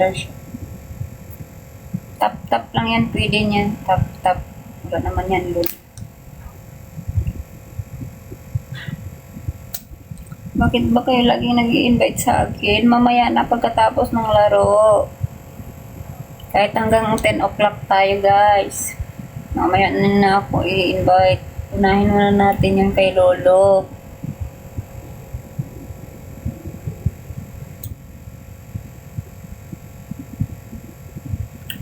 under siya. Tap lang yan, pwede niyan. Tap. Wala naman yan, load. Bakit ba kayo laging nag-i-invite sa akin? Mamaya na pagkatapos ng laro. Kahit hanggang 10 o'clock tayo, guys. Mamaya na ako i-invite. Unahin muna natin yung kay Lolo.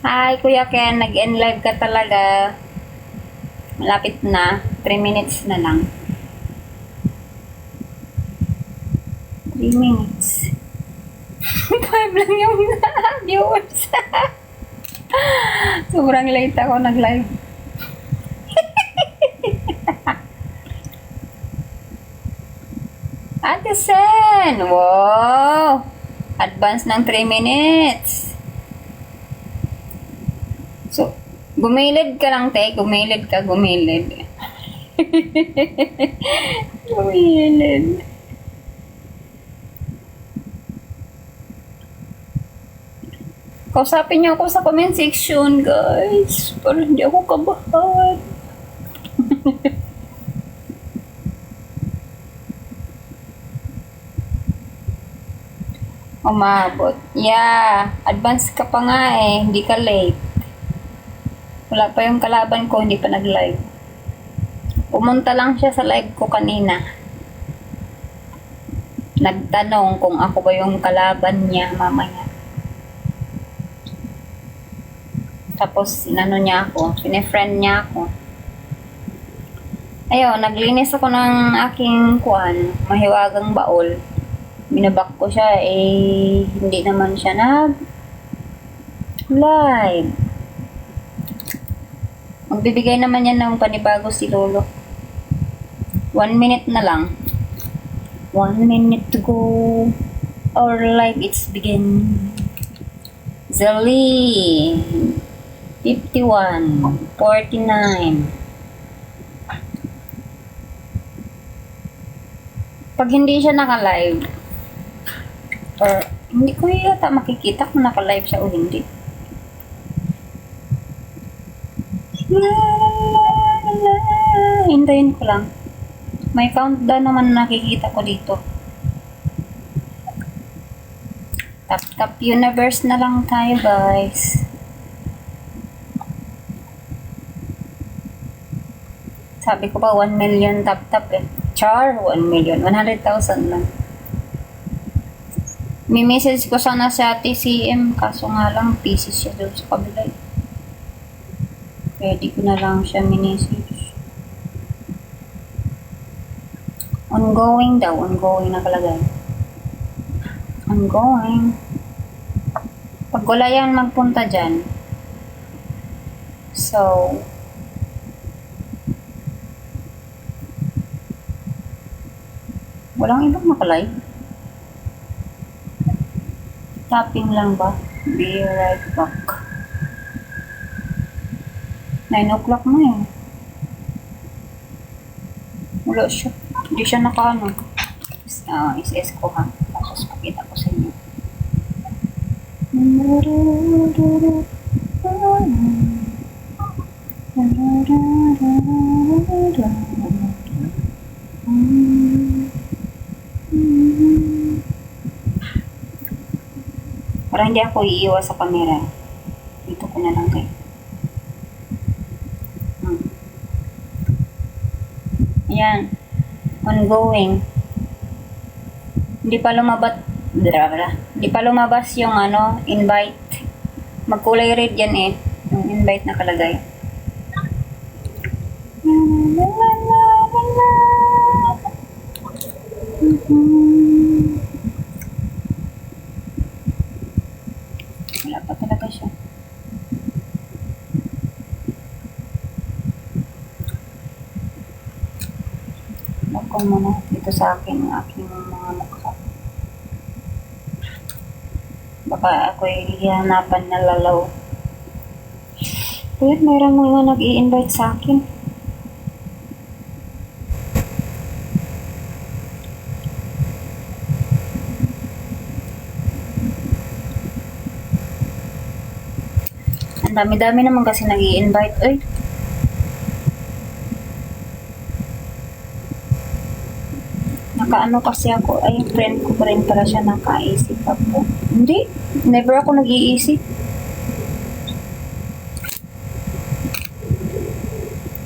Hi, Kuya Ken. Nag-end live ka talaga. Malapit na. 3 minutes na lang. 3 minutes. 5 lang yung viewers. Sobrang late ako nag-live. Ate Sen! Wow! Advance ng 3 minutes. So, gumilid ka lang, te. Gumilid. Gumilid. Kausapin niyo ako sa comment section, guys. Para hindi ako kabahan. Umabot. Yeah. Advance ka pa nga eh. Hindi ka late. Wala pa yung kalaban ko. Hindi pa nag-live. Pumunta lang siya sa live ko kanina. Nagtanong kung ako ba yung kalaban niya mamaya. Tapos, inano niya ako. Pinefriend niya ako. Ayun, naglinis ako ng aking mahiwagang baol. Binabak ko siya, hindi naman siya live. Magbibigay naman yan ng panibago si Lolo. 1 minute na lang. 1 minute to go. Our life, it's begin. Zali. 51, 49. Pag hindi siya naka-live, or hindi ko yata makikita kung naka-live siya o hindi. Hintayin ko lang. May countdown naman nakikita ko dito. Tap universe na lang tayo, guys. Sabi ko pa 1 million tap eh. Char, 1 million. 100,000 lang. May message ko sana sa TCM. Kaso nga lang, busy siya doon sa kabila. Pwede ko na lang siya minessage. Ongoing daw. Ongoing nakalagay. Ongoing. Pag wala yan magpunta dyan. So, walang ibang nakalive. Tapping lang ba? Be right back. 9 o'clock na eh. Wala siya. Hindi siya nakaano. Is ko ha. Tapos pakita ko sa inyo. Para hindi ako iiwas sa camera. Dito ko na lang kayo. Ayan. Ongoing. Hindi pa lumabas yung invite. Magkulay red yan eh. Yung invite nakalagay. Wala pa talaga siya. Bakon muna dito sa akin ang aking mga mukha. Baka ako'y hihanapan na lalaw. Pero mayroong mga nag-i-invite sa akin. Ang dami-dami naman kasi nag-i-invite. Uy. Nakaano kasi ako. Ay, friend ko pa rin pala siya. Nakaisip ako. Hindi. Never ako nag-iisip.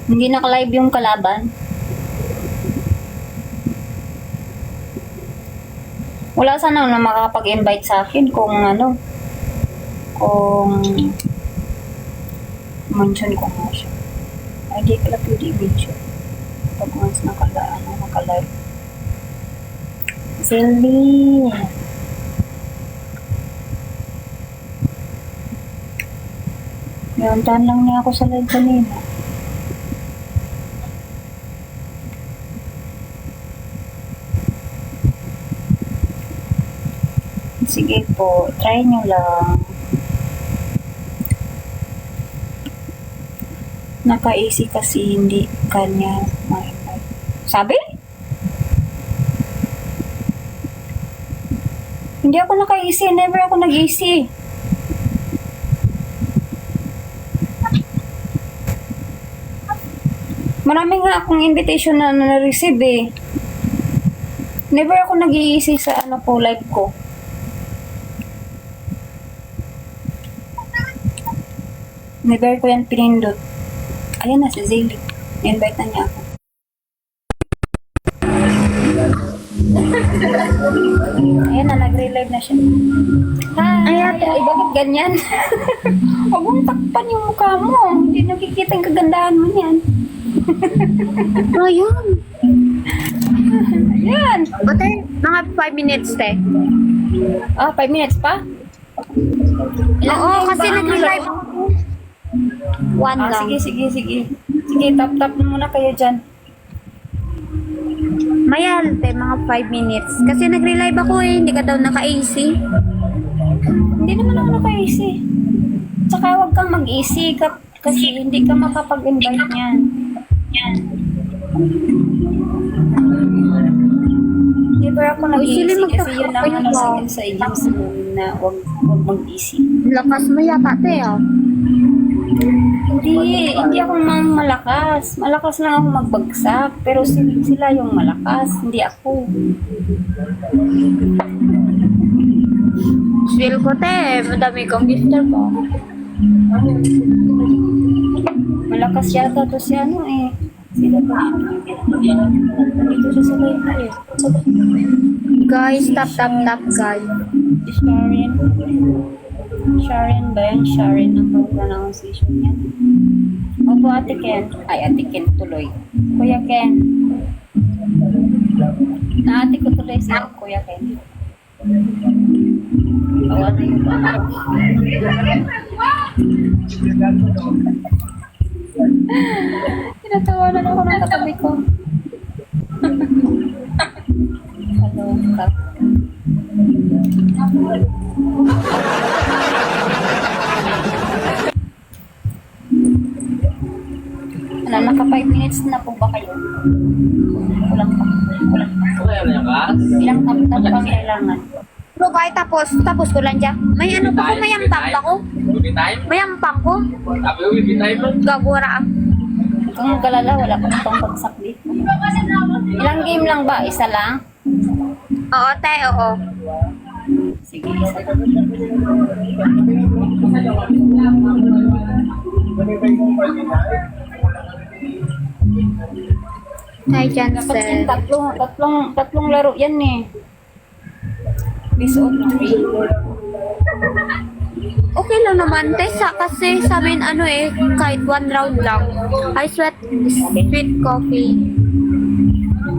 Hindi naka-live yung kalaban. Wala sana na makakapag-invite sa akin kung ano. Kung mention ko nga siya. Ay, di pala pwede i-mention. Pag once naka-live. Silly. Nauntahan lang niya ako sa live kanina. Sige po, try nyo lang. Naka-easy kasi hindi kanya ma-invite. Sabi? Hindi ako naka-easy. Never ako nag-easy. Marami nga akong invitation na na-receive eh. Never ako nag-easy sa ano ko, live ko. Never ko yan pinindot. Ayan na si Zayli. Invite na niya ako. Ayan na, nag-relive na siya. Hi! Ay, bakit ganyan? Huwag mong takpan yung mukha mo. Hindi nakikita yung kagandahan mo niyan. Ayun. Ayan. Ate, mga 5 minutes, te. Ah, 5 minutes pa? Oo, minutes kasi ba ang nag-live ano? ako. 1 lang. Sige. Sige, tap na muna kayo dyan. Mayal, te, mga 5 minutes. Kasi nag-relive ako eh, hindi ka daw naka-AC. Hindi naman ako naka-easy. Tsaka huwag kang mag-easy kasi hindi ka makapag-invite niyan. Never ako nag-easy sila kasi yun ang magkakape ano sa ba? akin sa agency na huwag mag-easy. Lakas mo yata, te, ah. Hindi ako mang malakas. Malakas lang ako magbagsak. Pero sila yung malakas, hindi ako. Feel ko, te. Madami kong gifter po. Malakas yata to si ano eh. Sila ba? Dito siya sa live eh. Guys, tap, guys. Sharon ba yan? Sharon ang pronunciation niya. Opo, Ate Ken. Ay, Ate Ken tuloy. Kuya Ken. Naati ko tuloy si Kuya Ken. Awa na yung tinatawanan ako ng katabi ko. Hello, Kap. Ano, naka 5 minutes na po ba kayo? Kulang pa. Ilang tap-tap pang kailangan? Bro, kahit tapos ko lang dyan. May ano pa ko, may ampang pa ko. May ampang ko. Gagura ah. Kung magkalala, wala pa itong bagsak dito. Ilang game lang ba? Isa lang? Oo, te, oo. Sige, isa lang. Hi, Dapat yung Jansen. tatlong laro yan eh. Base of 3. Okay lang naman, te. Kasi sa amin, ano eh, kahit 1 round lang. I sweat sweet coffee.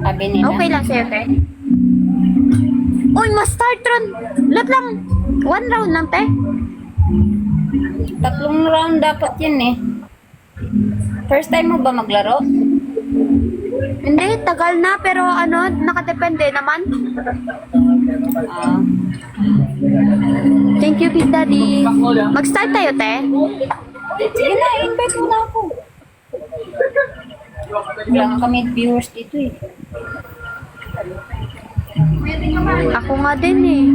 Sabi nila. Okay lang sa'yo, te. Uy, ma-start round. Lat lang. 1 round lang, te. Tatlong round dapat yan eh. First time mo ba maglaro? Hindi, tagal na. Pero ano, nakadepende naman. Ah. Thank you, Big Daddy. Mag-start tayo, te. Sige na, invite mo na ako. Wala nga kami viewers dito eh. Ako nga din eh.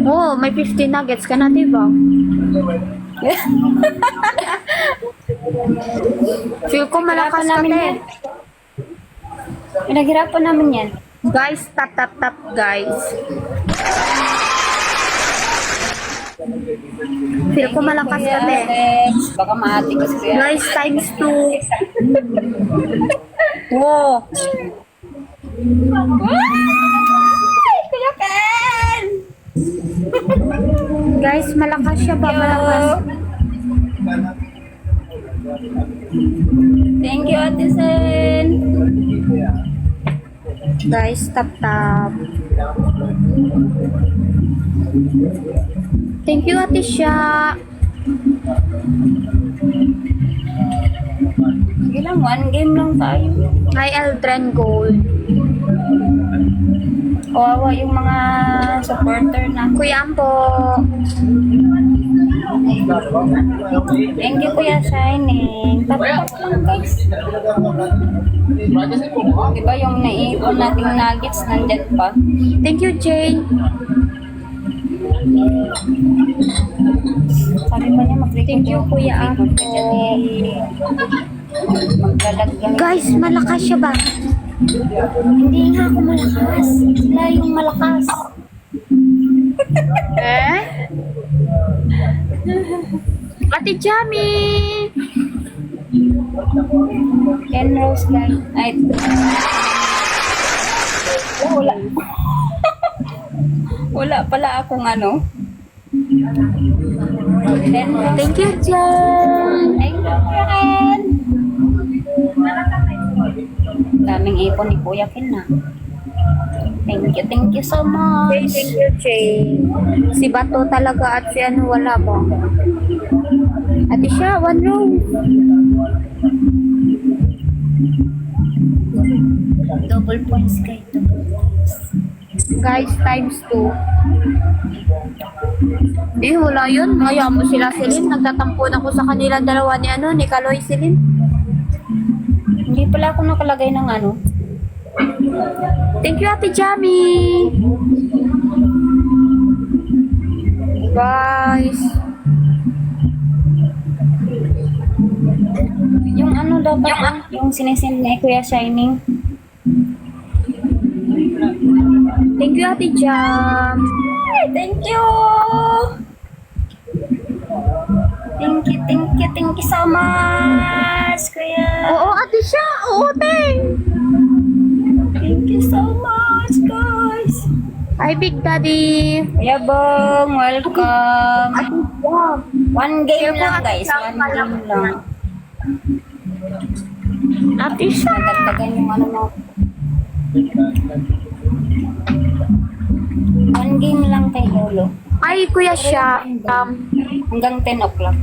Oh, may 50 nuggets ka na, diba? Feel ko malakas ka, namin te. yan. Pinaghirapan namin yan. Guys, tap, tap, tap, guys. Feel ko malakas ka, te. Alex. Baka maati ko si Kuya. Guys, times 2. Wow. Ay, Kuya Ken! Guys, malakas siya ba? Malakas. Thank you, Ate Sen. Guys, tap, tap. Thank you, Ate Sha. Sige lang, one game lang tayo. Hi, Eldren Gold. Kawawa yung mga supporter na. Kuya Ampo. Thank you, Kuya Shining. Tap-tap lang, guys. Diba yung naiipon nating nuggets nandyan pa? Thank you, Jay. Sabi pa niya, Thank you, Kuya Ampo. Maglalag lang. Guys, malakas siya ba? Hindi nga ako malakas. Sila yung malakas. Eh? Ate Jami. Ken Rose guys. Ay. Wala. Wala pala akong ano. Ken Rose. Thank you, Jen. Thank you, Kuya Ken. Daming ipon ni Kuya Ken na. Thank you so much. Thank you, Jay. Si Bato talaga at si ano wala ba? Ate siya, one row. Double points kayo. Guys, times 2. Eh, wala yun. Ngayon mo sila, Celine. Nagtatampo na ko sa kanila dalawa ni ano, ni Kaloy, Celine. Hindi pala ako nakalagay ng ano. Thank you, Ate Jami. Guys. Yung ano daw ba? Yung sinesend ni Kuya Shining. Thank you, Ate Jam. Ay, thank you! Thank you so much, Kuya. Oo, Ate siya. Oo, Teng. Thank you so much, guys. Hi, Big Daddy. Kuya Bong, welcome. Ate Jam. One game lang, guys. One game lang. Ate siya. Nadagdagan yung ano mo. One game lang kay Lolo. Ay, Kuya siya. Hanggang 10 o'clock.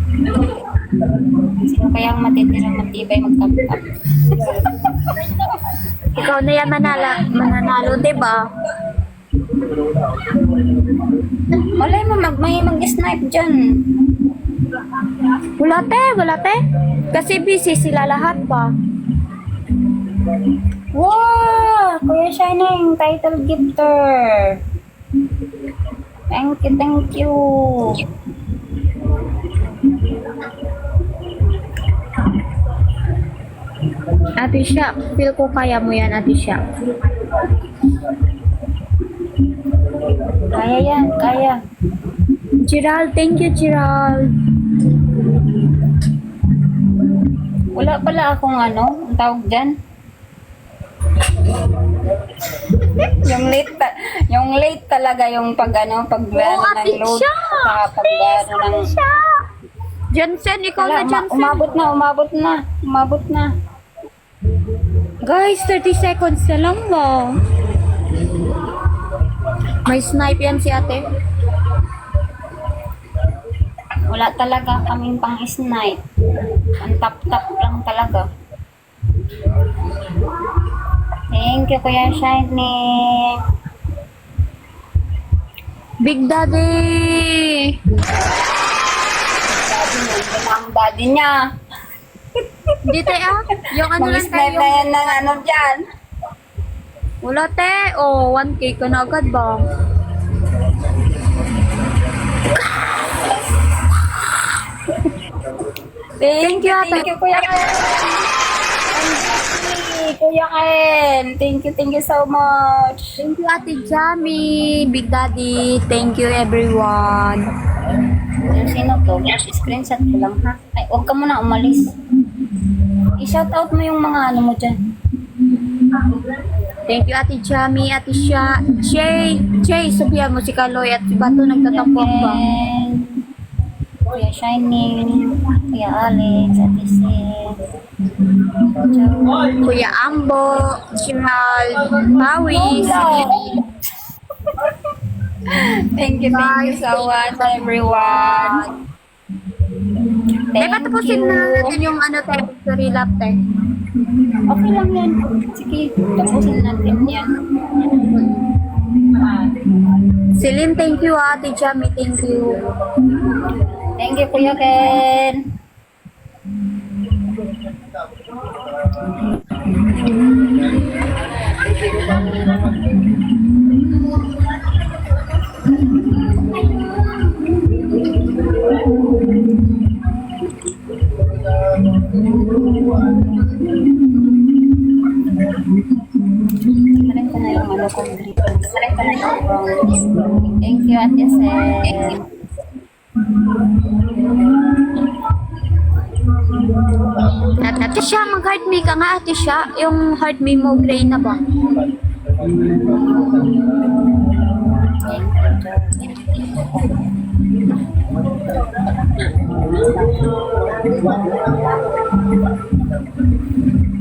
Sino kayang matitira matibay magtap-tap? Ikaw na yan mananalo, diba? Malay mo, may mag-snipe dyan. Wala te. Kasi busy sila lahat pa. Wow! Kuya Shining, title gifter. Thank you. Ate siya, feel ko kaya mo yan, Ate siya. Kaya yan, kaya. Gerald, thank you, Gerald. Wala pala akong ano, ang tawag dyan. yung late talaga yung pag ano, pag Oo, Ate ng load. siya. Saka pag ano ng... Siya. Jensen, ikaw Wala, na, Jensen. umabot na. Guys, 30 seconds na lang ba? May snipe yan si ate. Wala talaga kaming pang snipe. Ang tap-tap lang talaga. Thank you, Kuya Shining. Big Daddy! Ang daddy niya. Hindi te yung ano lang Mag-snipe tayo. na yan ng ano dyan. Wala te. Oh, 1K ka na agad ba? Thank you, ate. Thank you, Kuya Ken. Kuya Ken. Thank you so much. Thank you, Ate Jamie, Big Daddy. Thank you, everyone. Sino to? Screenshot ko lang, ha? Ay, huwag ka muna umalis. I-shoutout mo yung mga ano mo dyan. Thank you, Ate Jamie, Ate Jay, Sophia Musicaloy, at si Bato nagtatapok ba? Kuya Shining, Kuya Alex, Ate Sis, Kuya Ambo, Shimal, Pawis. Thank you so much, everyone. May patapusin na natin yung ano tayo, story lap tayo. Okay lang yan. Sige, tapusin natin yan. Celine, thank you, Ate Jamie, thank you. Thank you, Kuya Ken. Kemarin ko na yung ano kong grip. Kemarin ko na yung brownies. Thank you, Ate Sen. Ate siya, mag-heart me ka nga, Ate siya. Yung heart me mo, gray na ba?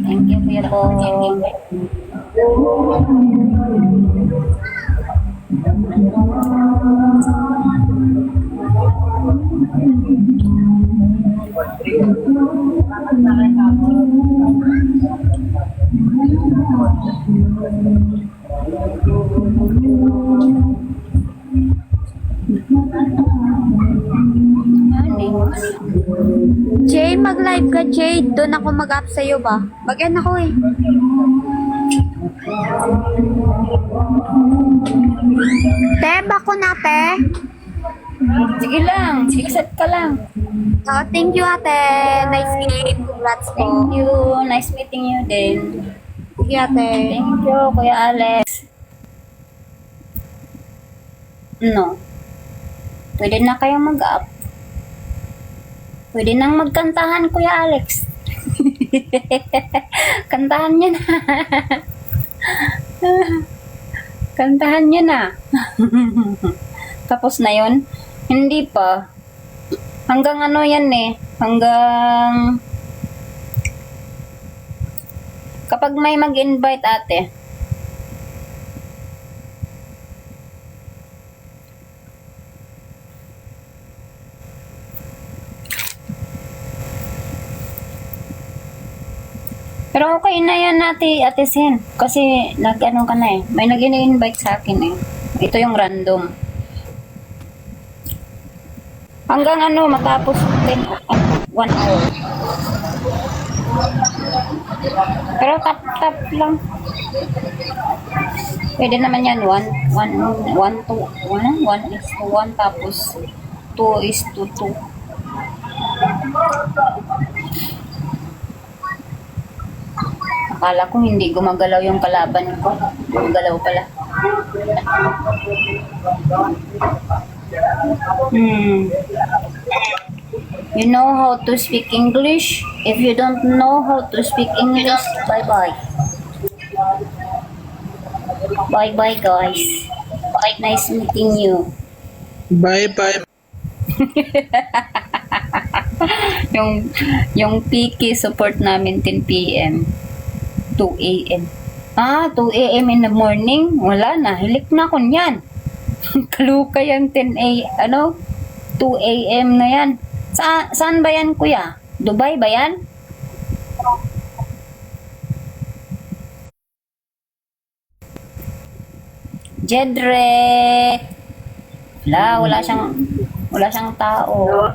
Thank you, Kuya Pong. Jay, mag-live ka, Jay. Doon ako mag-up sa'yo ba? Mag-end ako eh. Te, bako na, te. Sige lang, accept ka lang. Oh, thank you, ate. Nice game. Congrats po. Thank you. Nice meeting you din. Thank you, ate. Thank you, Kuya Alex. No. Pwede na kayong mag-up. Pwede nang magkantahan, Kuya Alex. Kantahan niya na. Kantahan niya na. Tapos na yon? Hindi pa. Hanggang ano yan eh. Hanggang kapag may mag-invite ate. Pero okay na yan Ate Sen. Kasi nag-ano ka na eh. May nag-invite sa akin eh. Ito yung random. Hanggang ano, matapos 1 hour. Pero tap lang. Pwede naman yan. 1 is to 1 tapos 2 is to 2. Akala ko hindi gumagalaw yung kalaban ko. Gumagalaw pala. You know how to speak English? If you don't know how to speak English, bye-bye. Bye-bye, guys. Nice meeting you. Bye-bye. yung Piki support namin 10 p.m. 2 a.m. 2 a.m. in the morning? Wala na. Hilik na ko niyan. Kaluka yung 2 a.m. na yan. Saan ba yan, kuya? Dubai ba yan? Jedre! Wala siyang tao.